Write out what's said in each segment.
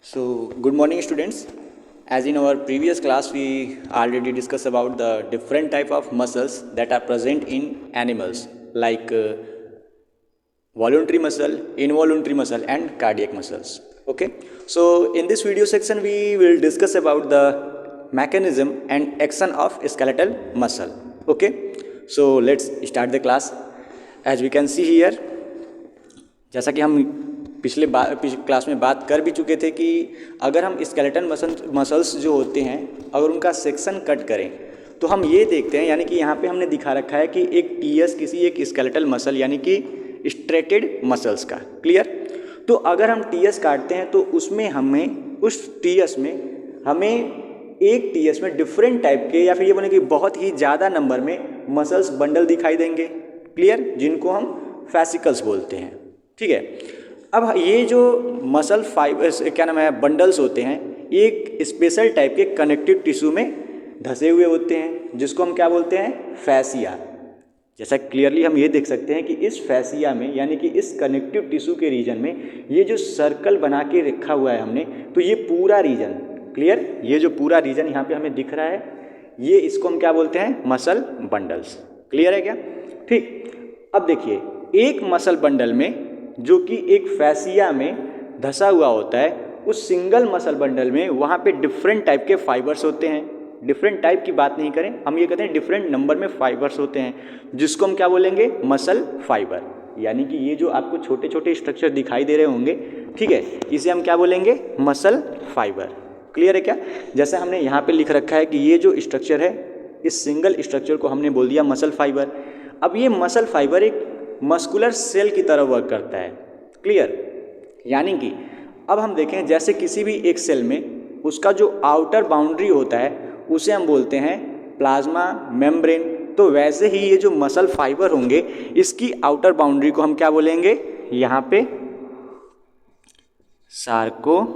So, good morning, students. As in our previous class, we already discussed about the different type of muscles that are present in animals, like voluntary muscle, involuntary muscle, and cardiac muscles. Okay. So, in this video section, we will discuss about the mechanism and action of skeletal muscle. Okay. So, let's start the class. As we can see here, जैसा कि हम पिछले class में बात कर भी चुके थे कि अगर हम स्केलेटन मसल्स जो होते हैं अगर उनका सेक्शन कट करें तो हम ये देखते हैं, यानी कि यहाँ पे हमने दिखा रखा है कि एक टीएस किसी एक स्केलेटल मसल यानी कि स्ट्रेटेड मसल्स का। क्लियर। तो अगर हम टीएस काटते हैं तो उसमें हमें उस टीएस में हमें एक टीएस में डिफरेंट टाइप के या फिर ये बोले कि बहुत ही ज़्यादा नंबर में मसल्स बंडल दिखाई देंगे। क्लियर। जिनको हम फैसिकल्स बोलते हैं। ठीक है। अब ये जो मसल फाइबर्स क्या नाम है बंडल्स होते हैं, ये एक स्पेशल टाइप के कनेक्टिव टिश्यू में धसे हुए होते हैं जिसको हम क्या बोलते हैं, फैसिया। जैसा क्लियरली हम ये देख सकते हैं कि इस फैसिया में यानी कि इस कनेक्टिव टिश्यू के रीजन में ये जो सर्कल बना के रखा हुआ है हमने, तो ये पूरा रीजन, क्लियर, ये जो पूरा रीजन यहाँ पे हमें दिख रहा है, ये इसको हम क्या बोलते हैं, मसल बंडल्स। क्लियर है क्या? ठीक। अब देखिए, एक मसल बंडल में जो कि एक फैसिया में धसा हुआ होता है, उस सिंगल मसल बंडल में वहाँ पे डिफरेंट टाइप के फाइबर्स होते हैं। डिफरेंट टाइप की बात नहीं करें, हम ये कहते हैं डिफरेंट नंबर में फाइबर्स होते हैं जिसको हम क्या बोलेंगे, मसल फाइबर। यानी कि ये जो आपको छोटे छोटे स्ट्रक्चर दिखाई दे रहे होंगे, ठीक है, इसे हम क्या बोलेंगे, मसल फाइबर। क्लियर है क्या? जैसे हमने यहाँ पे लिख रखा है कि ये जो स्ट्रक्चर है, इस सिंगल स्ट्रक्चर को हमने बोल दिया मसल फाइबर। अब ये मसल फाइबर एक मस्कुलर सेल की तरह वर्क करता है। क्लियर। यानी कि अब हम देखें, जैसे किसी भी एक सेल में उसका जो आउटर बाउंड्री होता है उसे हम बोलते हैं प्लाज्मा मेम्ब्रेन, तो वैसे ही ये जो मसल फाइबर होंगे इसकी आउटर बाउंड्री को हम क्या बोलेंगे, यहाँ पे सार्कोलेमा।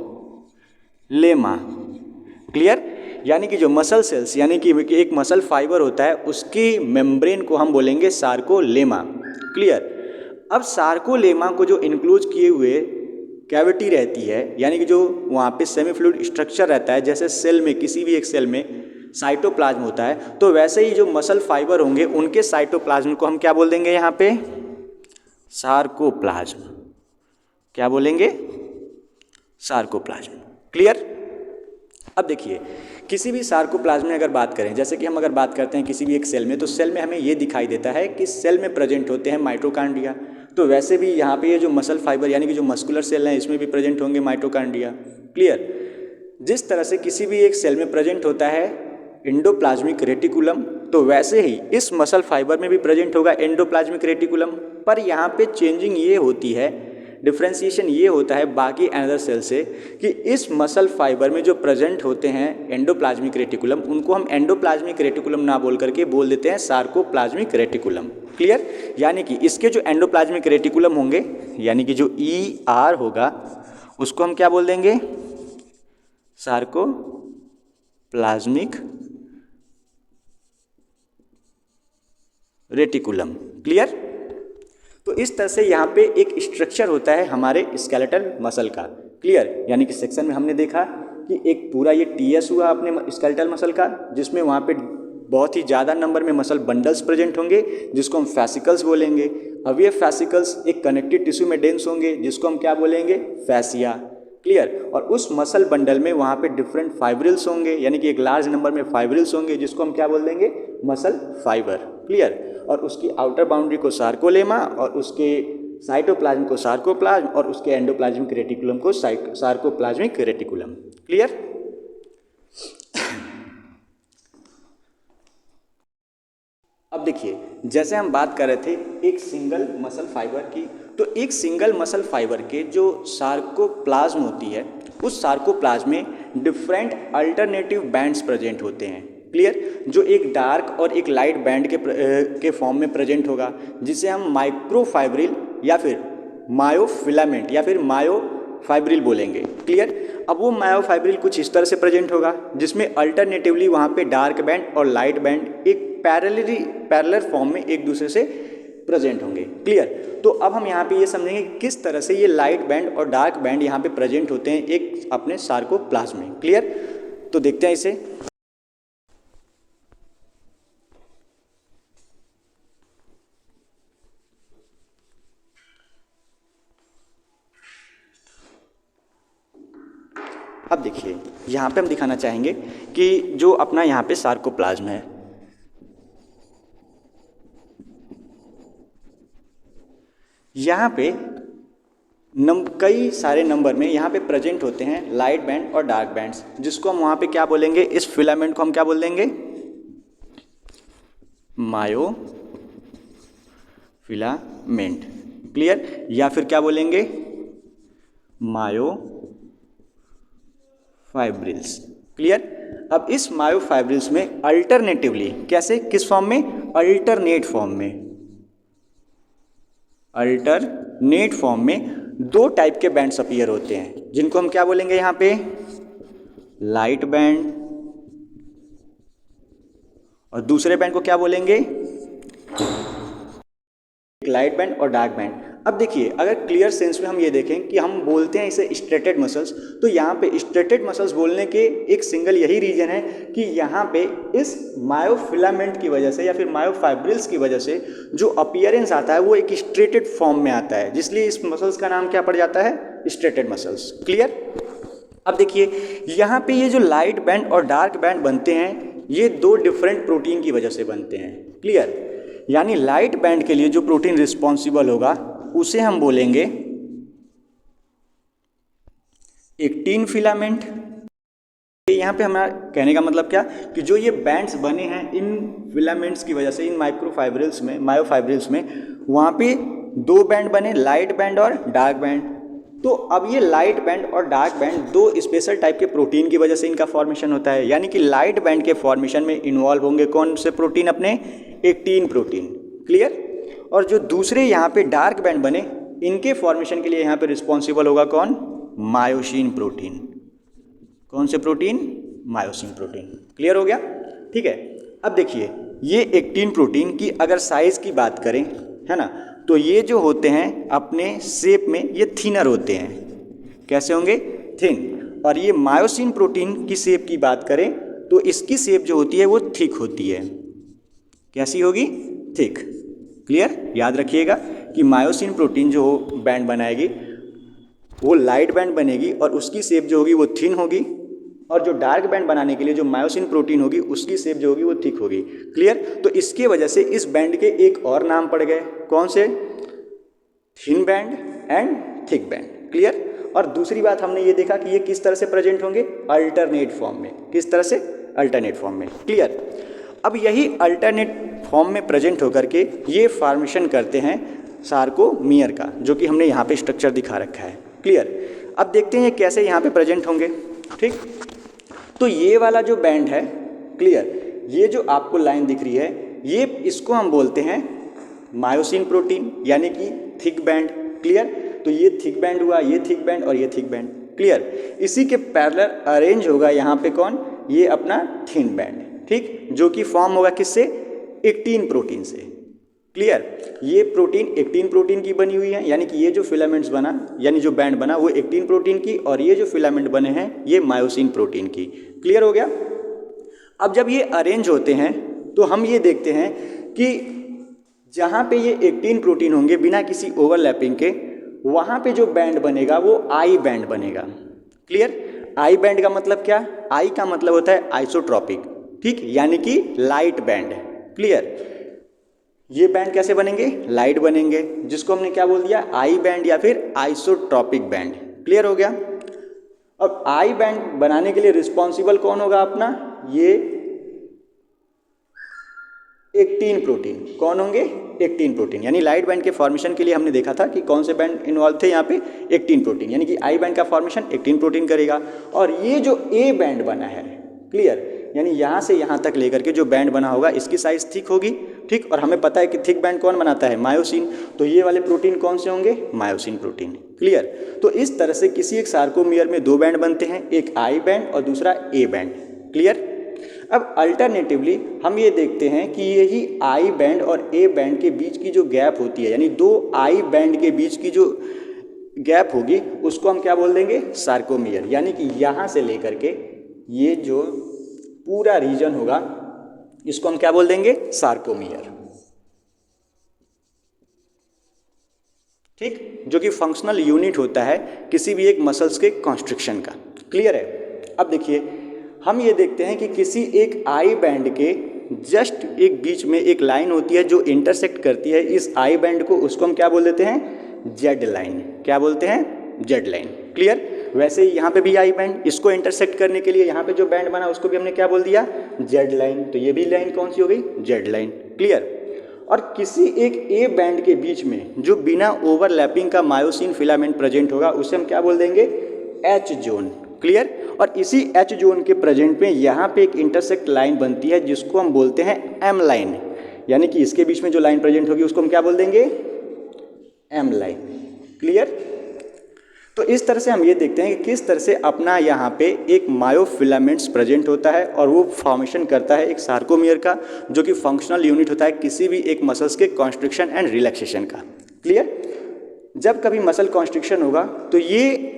क्लियर। यानी कि जो मसल सेल्स यानी कि एक मसल फाइबर होता है उसकी मेम्ब्रेन को हम बोलेंगे सार्कोलेमा। क्लियर। अब सार्कोलेमा को जो इंक्लोज किए हुए कैविटी रहती है, यानी कि जो वहाँ पे सेमी फ्लूइड स्ट्रक्चर रहता है, जैसे सेल में किसी भी एक सेल में साइटोप्लाज्म होता है, तो वैसे ही जो मसल फाइबर होंगे उनके साइटोप्लाज्म को हम क्या बोल देंगे, यहाँ पे सार्कोप्लाज्म। क्या बोलेंगे, सार्कोप्लाज्म। क्लियर। अब देखिए, किसी भी सार्कोप्लाज्म में अगर बात करें, जैसे कि हम अगर बात करते हैं किसी भी एक सेल में, तो सेल में हमें ये दिखाई देता है कि सेल में प्रेजेंट होते हैं माइटोकांड्रिया। तो वैसे भी यहाँ पे ये जो मसल फाइबर यानी कि जो मस्कुलर सेल हैं इसमें भी प्रेजेंट होंगे माइटोकांड्रिया। क्लियर। जिस तरह से किसी भी एक सेल में प्रेजेंट होता है एंडोप्लाज्मिक रेटिकुलम, तो वैसे ही इस मसल फाइबर में भी प्रेजेंट होगा एंडोप्लाज्मिक रेटिकुलम। पर यहाँ पे चेंजिंग ये होती है, डिफ्रेंशिएशन ये होता है बाकी अनदर सेल से, कि इस मसल फाइबर में जो प्रेजेंट होते हैं एंडोप्लाज्मिक रेटिकुलम, उनको हम एंडोप्लाज्मिक रेटिकुलम ना बोल करके बोल देते हैं सार्कोप्लाज्मिक रेटिकुलम। क्लियर। यानी कि इसके जो एंडोप्लाज्मिक रेटिकुलम होंगे, यानी कि जो ER होगा, उसको हम क्या बोल देंगे, सार्कोप्लाज्मिक रेटिकुलम। क्लियर। तो इस तरह से यहाँ पे एक स्ट्रक्चर होता है हमारे स्केलेटल मसल का। क्लियर। यानी कि सेक्शन में हमने देखा कि एक पूरा ये टीएस हुआ अपने स्केलेटल मसल का, जिसमें वहाँ पे बहुत ही ज़्यादा नंबर में मसल बंडल्स प्रेजेंट होंगे जिसको हम फैसिकल्स बोलेंगे। अब ये फैसिकल्स एक कनेक्टिव टिश्यू में डेंस होंगे जिसको हम क्या बोलेंगे, फैसिया। क्लियर। और उस मसल बंडल में वहाँ पे डिफरेंट फाइब्रिल्स होंगे, यानी कि एक लार्ज नंबर में फाइब्रिल्स होंगे जिसको हम क्या बोल देंगे, मसल फाइबर। क्लियर। और उसकी आउटर बाउंड्री को सार्कोलेमा, और उसके साइटोप्लाज्म को सार्कोप्लाज्म, और उसके एंडोप्लाज्मिक रेटिकुलम को सार्कोप्लाज्मिक रेटिकुलम। क्लियर। अब देखिए, जैसे हम बात कर रहे थे एक सिंगल मसल फाइबर की, तो एक सिंगल मसल फाइबर के जो सार्कोप्लाज्म होती है, उस सार्कोप्लाज्म में डिफरेंट अल्टरनेटिव बैंड्स प्रेजेंट होते हैं। क्लियर। जो एक डार्क और एक लाइट बैंड के फॉर्म में प्रेजेंट होगा, जिसे हम माइक्रोफाइब्रिल या फिर मायोफिलामेंट या फिर मायोफाइब्रिल बोलेंगे। क्लियर। अब वो मायोफाइब्रिल कुछ इस तरह से प्रेजेंट होगा जिसमें अल्टरनेटिवली वहाँ पे डार्क बैंड और लाइट बैंड एक पैरेलर फॉर्म में एक दूसरे से प्रेजेंट होंगे। क्लियर। तो अब हम यहाँ पे ये समझेंगे किस तरह से ये लाइट बैंड और डार्क बैंड यहाँ पे प्रेजेंट होते हैं एक अपने सार्कोप्लाज्म में। क्लियर। तो देखते हैं इसे। अब देखिए यहाँ पे हम दिखाना चाहेंगे कि जो अपना यहाँ पे सार्कोप्लाज्म है, यहाँ पे कई सारे नंबर में यहाँ पे प्रेजेंट होते हैं लाइट बैंड और डार्क बैंड्स, जिसको हम वहाँ पे क्या बोलेंगे, इस फिलामेंट को हम क्या बोल देंगे, मायो फिलामेंट। क्लियर। या फिर क्या बोलेंगे, मायो फाइब्रिल्स। क्लियर। अब इस मायोफाइब्रिल्स में अल्टरनेटिवली कैसे, किस फॉर्म में, अल्टरनेट फॉर्म में, अल्टरनेट फॉर्म में दो टाइप के बैंड्स अपीयर होते हैं, जिनको हम क्या बोलेंगे यहाँ पे, लाइट बैंड, और दूसरे बैंड को क्या बोलेंगे, लाइट बैंड और डार्क बैंड। अब देखिए अगर क्लियर सेंस में हम ये देखें कि हम बोलते हैं इसे स्ट्रेटेड मसल्स, तो यहाँ पे स्ट्रेटेड मसल्स बोलने के एक सिंगल यही रीजन है कि यहाँ पे इस मायोफिलामेंट की वजह से या फिर मायोफाइब्रिल्स की वजह से जो अपीयरेंस आता है वो एक स्ट्रेटेड फॉर्म में आता है, जिसलिए इस मसल्स का नाम क्या पड़ जाता है, स्ट्रेटेड मसल्स। क्लियर। अब देखिए यहाँ पे ये जो लाइट बैंड और डार्क बैंड बनते हैं ये दो डिफरेंट प्रोटीन की वजह से बनते हैं। क्लियर। यानी लाइट बैंड के लिए जो प्रोटीन रिस्पॉन्सिबल होगा उसे हम बोलेंगे एक्टिन फिलामेंट। यहाँ पे हमारा कहने का मतलब क्या कि जो ये बैंड्स बने हैं इन फिलामेंट्स की वजह से, इन माइक्रोफाइब्रिल्स में, मायोफाइब्रिल्स में, वहाँ पे दो बैंड बने, लाइट बैंड और डार्क बैंड। तो अब ये लाइट बैंड और डार्क बैंड दो स्पेशल टाइप के प्रोटीन की वजह से इनका फॉर्मेशन होता है। यानी कि लाइट बैंड के फॉर्मेशन में इन्वॉल्व होंगे कौन से प्रोटीन, अपने एक्टिन प्रोटीन। क्लियर। और जो दूसरे यहाँ पे डार्क बैंड बने इनके फॉर्मेशन के लिए यहाँ पे रिस्पॉन्सिबल होगा कौन, मायोसिन प्रोटीन। कौन से प्रोटीन, मायोसिन प्रोटीन। क्लियर हो गया। ठीक है। अब देखिए ये एक्टिन प्रोटीन की अगर साइज की बात करें, है ना, तो ये जो होते हैं अपने शेप में ये थिनर होते हैं। कैसे होंगे, थिन। और ये मायोसिन प्रोटीन की शेप की बात करें तो इसकी शेप जो होती है वो थिक होती है। कैसी होगी, थिक। क्लियर। याद रखिएगा कि मायोसिन प्रोटीन जो बैंड बनाएगी वो लाइट बैंड बनेगी और उसकी शेप जो होगी वो थिन होगी, और जो डार्क बैंड बनाने के लिए जो मायोसिन प्रोटीन होगी उसकी शेप जो होगी वो थिक होगी। क्लियर। तो इसके वजह से इस बैंड के एक और नाम पड़ गए, कौन से, thin band and thick band. Clear. और दूसरी बात हमने ये देखा कि ये किस तरह से प्रेजेंट होंगे, अल्टरनेट फॉर्म में। किस तरह से, अल्टरनेट फॉर्म में। क्लियर। अब यही अल्टरनेट फॉर्म में प्रेजेंट होकर के ये फॉर्मेशन करते हैं सार्कोमियर का, जो कि हमने यहाँ पे स्ट्रक्चर दिखा रखा है। क्लियर। अब देखते हैं ये कैसे यहाँ पे प्रेजेंट होंगे। ठीक। तो ये वाला जो बैंड है, क्लियर, ये जो आपको लाइन दिख रही है ये, इसको हम बोलते हैं मायोसिन प्रोटीन यानी कि थिक बैंड। क्लियर। तो ये थिक बैंड हुआ, ये थिक बैंड और ये थिक बैंड। क्लियर। इसी के पैरेलल अरेंज होगा यहाँ पे कौन, ये अपना थिन बैंड। ठीक। जो कि फॉर्म होगा किससे, एक्टिन प्रोटीन से। क्लियर। ये प्रोटीन एक्टिन प्रोटीन की बनी हुई है, यानी कि ये जो फिलामेंट्स बना, यानी जो बैंड बना वो एक्टिन प्रोटीन की, और ये जो फिलामेंट बने हैं ये मायोसिन प्रोटीन की। क्लियर हो गया। अब जब ये अरेंज होते हैं तो हम ये देखते हैं कि जहाँ पे ये एक्टिन प्रोटीन होंगे बिना किसी ओवरलैपिंग के, वहाँ पे जो बैंड बनेगा वो आई बैंड बनेगा। क्लियर। आई बैंड का मतलब क्या, आई का मतलब होता है आइसोट्रॉपिक। ठीक। यानी कि लाइट बैंड। क्लियर। ये बैंड कैसे बनेंगे, लाइट बनेंगे, जिसको हमने क्या बोल दिया, आई बैंड या फिर आइसोट्रॉपिक बैंड। क्लियर हो गया। अब आई बैंड बनाने के लिए रिस्पॉन्सिबल कौन होगा अपना, ये एक्टिन प्रोटीन। कौन होंगे, एक्टिन प्रोटीन। यानी लाइट बैंड के फॉर्मेशन के लिए हमने देखा था कि कौन से बैंड इन्वॉल्व थे यहाँ पे, एक्टिन प्रोटीन। यानी कि आई बैंड का फॉर्मेशन एक्टिन प्रोटीन करेगा। और ये जो ए बैंड बना है, क्लियर, यानी यहाँ से यहाँ तक लेकर के जो बैंड बना होगा इसकी साइज थिक होगी। ठीक। और हमें पता है कि थिक बैंड कौन बनाता है, मायोसिन। तो ये वाले प्रोटीन कौन से होंगे, मायोसिन प्रोटीन। क्लियर। तो इस तरह से किसी एक सार्कोमियर में दो बैंड बनते हैं, एक आई बैंड और दूसरा ए बैंड। क्लियर। अब अल्टरनेटिवली हम ये देखते हैं कि यही आई बैंड और ए बैंड के बीच की जो गैप होती है, यानी दो आई बैंड के बीच की जो गैप होगी उसको हम क्या बोल देंगे, सार्कोमियर। यानी कि यहाँ से लेकर के ये जो पूरा रीजन होगा इसको हम क्या बोल देंगे, सार्कोमियर। ठीक, जो कि फंक्शनल यूनिट होता है किसी भी एक मसल्स के कॉन्स्ट्रिक्शन का। क्लियर है। अब देखिए हम ये देखते हैं कि किसी एक आई बैंड के जस्ट एक बीच में एक लाइन होती है जो इंटरसेक्ट करती है इस आई बैंड को, उसको हम क्या बोल देते हैं, जेड लाइन। क्या बोलते हैं, जेड लाइन। क्लियर। वैसे ही यहाँ पे भी आई बैंड, इसको इंटरसेक्ट करने के लिए यहाँ पे जो बैंड बना उसको भी हमने क्या बोल दिया, जेड लाइन। तो ये भी लाइन कौन सी हो गई, जेड लाइन। क्लियर। और किसी एक ए बैंड के बीच में जो बिना ओवरलैपिंग का मायोसिन फिलामेंट प्रेजेंट होगा उसे हम क्या बोल देंगे, एच जोन। क्लियर। और इसी एच जोन के प्रेजेंट में यहाँ पे एक इंटरसेक्ट लाइन बनती है जिसको हम बोलते हैं एम लाइन। यानी कि इसके बीच में जो लाइन प्रेजेंट होगी उसको हम क्या बोल देंगे, एम लाइन। क्लियर। तो इस तरह से हम ये देखते हैं कि किस तरह से अपना यहाँ पे एक मायोफिलामेंट्स प्रेजेंट होता है और वो फॉर्मेशन करता है एक सार्कोमियर का, जो कि फंक्शनल यूनिट होता है किसी भी एक मसल्स के कॉन्स्ट्रिक्शन एंड रिलैक्सेशन का। क्लियर। जब कभी मसल कॉन्स्ट्रिक्शन होगा तो ये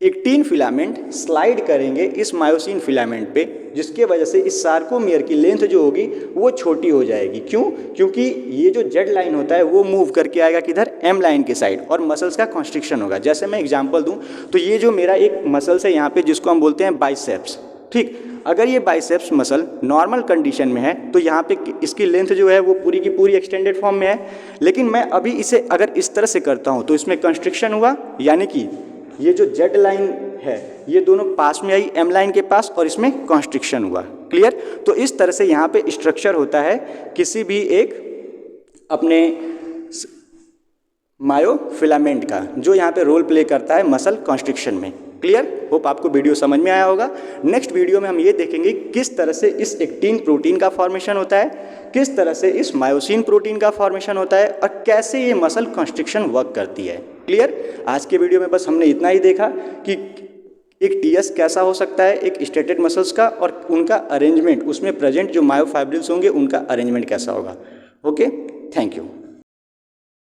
एक्टिन फिलामेंट स्लाइड करेंगे इस मायोसिन फिलामेंट पे, जिसके वजह से इस सार्कोमियर की लेंथ जो होगी वो छोटी हो जाएगी। क्यों, क्योंकि ये जो जेड लाइन होता है वो मूव करके आएगा किधर, एम लाइन के साइड, और मसल्स का कॉन्स्ट्रिक्शन होगा। जैसे मैं एग्जांपल दूं तो ये जो मेरा एक मसल्स है यहाँ पे जिसको हम बोलते हैं बाइसेप्स। ठीक, अगर ये बाइसेप्स मसल नॉर्मल कंडीशन में है तो यहाँ पे इसकी लेंथ जो है वो पूरी की पूरी एक्सटेंडेड फॉर्म में है, लेकिन मैं अभी इसे अगर इस तरह से करता हूँ तो इसमें कंस्ट्रिक्शन हुआ, यानी कि ये जो जेड लाइन है ये दोनों पास में आई एम लाइन के पास और इसमें कॉन्स्ट्रिक्शन हुआ। क्लियर। तो इस तरह से यहाँ पे स्ट्रक्चर होता है किसी भी एक अपने मायोफिलामेंट का, जो यहाँ पे रोल प्ले करता है मसल कॉन्स्ट्रिक्शन में। क्लियर। होप आपको वीडियो समझ में आया होगा। नेक्स्ट वीडियो में हम ये देखेंगे किस तरह से इस एक्टिन प्रोटीन का फॉर्मेशन होता है, किस तरह से इस मायोसिन प्रोटीन का फॉर्मेशन होता है और कैसे ये मसल कॉन्स्ट्रिक्शन वर्क करती है। क्लियर। आज के वीडियो में बस हमने इतना ही देखा कि एक टीएस कैसा हो सकता है एक स्टेटेड मसल्स का, और उनका अरेंजमेंट, उसमें प्रेजेंट जो मायोफाइब्रिल्स होंगे उनका अरेंजमेंट कैसा होगा। Okay, thank you.